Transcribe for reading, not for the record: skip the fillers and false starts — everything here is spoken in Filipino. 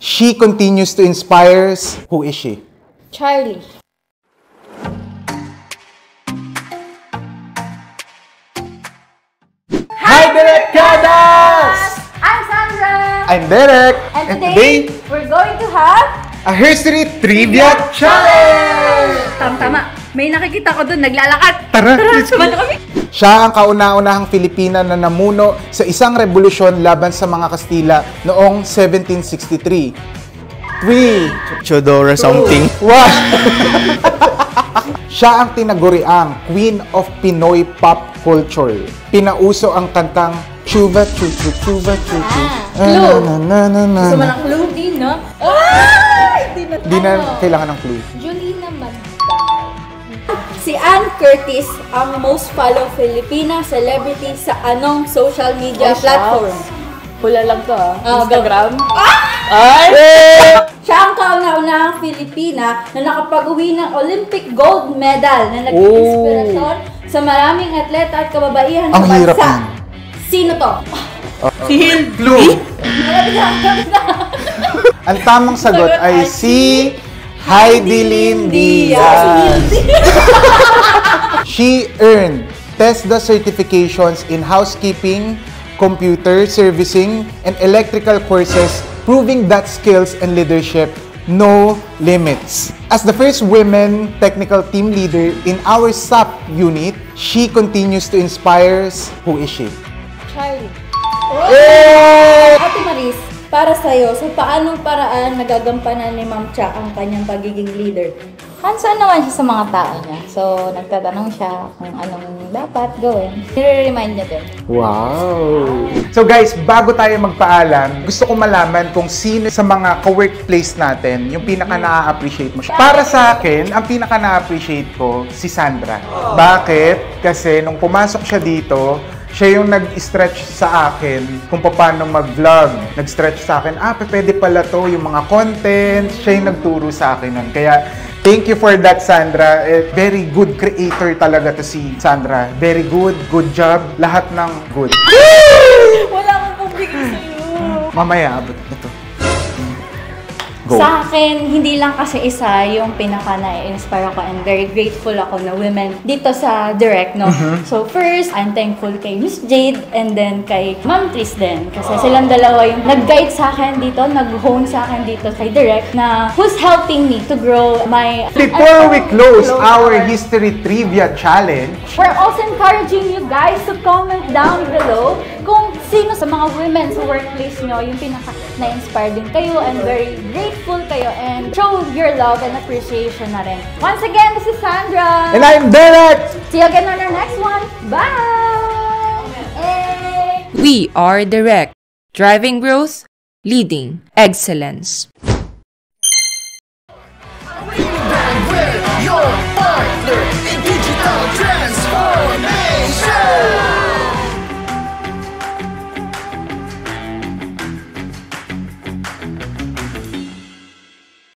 She continues to inspire. Who is she? Charlie. Hi, Derekadas! I'm Sandra! I'm Derek! And today, we're going to have a history trivia challenge! Tama. May nakikita ko doon, naglalakad. Tara, let's go! Sumali kami. Siya ang kauna-unahang Filipina na namuno sa isang revolusyon laban sa mga Kastila noong 1763. 3, Chodora something. 1. Siya ang tinaguriang Queen of Pinoy Pop Culture. Pinauso ang kantang Chuva Chuchu Chuva Chuchu. Clue. Na. Gusto mo ng clue? Di, no? Di na kailangan ng clue. Julina Magda. Si Ann Curtis ang most followed Filipina celebrity sa anong social media platform? Hula lang to Instagram? Ay! Siya ang kauna-unahang Filipina na nakapag-uwi ng Olympic gold medal na naging inspirasyon sa maraming atleta at kababaihan Ang sa hirap bansa. yan. Sino to? Si Hill. Clue. Malapit na. Ang tamang sagot ay si Heidi Lynn Diaz. She earned TESDA certifications in housekeeping, computer servicing, and electrical courses, proving that skills and leadership no limits. As the first women technical team leader in our SAP unit, she continues to inspire. Who is she? Charlie. Hey! Ate Maris, para sa'yo, sa paanong paraan nagagampanan ni Ma'am Cha ang kanyang pagiging leader? Hands-on naman siya sa mga tao niya. So, nagtatanong siya kung anong dapat gawin. Nire-remind niya din. Wow! So guys, bago tayo magpaalam, gusto ko malaman kung sino sa mga ka-workplace natin yung pinaka na-appreciate mo. Para sa akin, ang pinaka na-appreciate ko, si Sandra. Bakit? Kasi nung pumasok siya dito, siya yung nag-stretch sa akin kung paano mag-vlog. Nag-stretch sa akin, pwede pala to, yung mga content. Siya yung nagturo sa akin nun. Kaya, thank you for that, Sandra. Very good creator talaga to si Sandra. Very good, good job. Lahat ng good. Wala akong pambigay sa'yo. Mamaya, abot ito. Go. Sa akin, hindi lang kasi isa yung pinaka na-inspire ako and very grateful ako na women dito sa Direct, no? So first, I'm thankful kay Miss Jade and then kay Ma'am Tris din. Kasi silang dalawa yung nag-guide sa akin dito, nag-hone sa akin dito kay Direct na who's helping me to grow my... Before we close our History Trivia Challenge, We're also encouraging you guys to comment down below kung sino sa mga women sa workplace nyo yung pinaka na-inspire din kayo and very grateful kayo and show your love and appreciation na rin. Once again, this is Sandra! and I'm Derek! See you again on our next one! Bye! Hey! We are Direct. Driving growth, leading excellence. Your partner in digital transformation.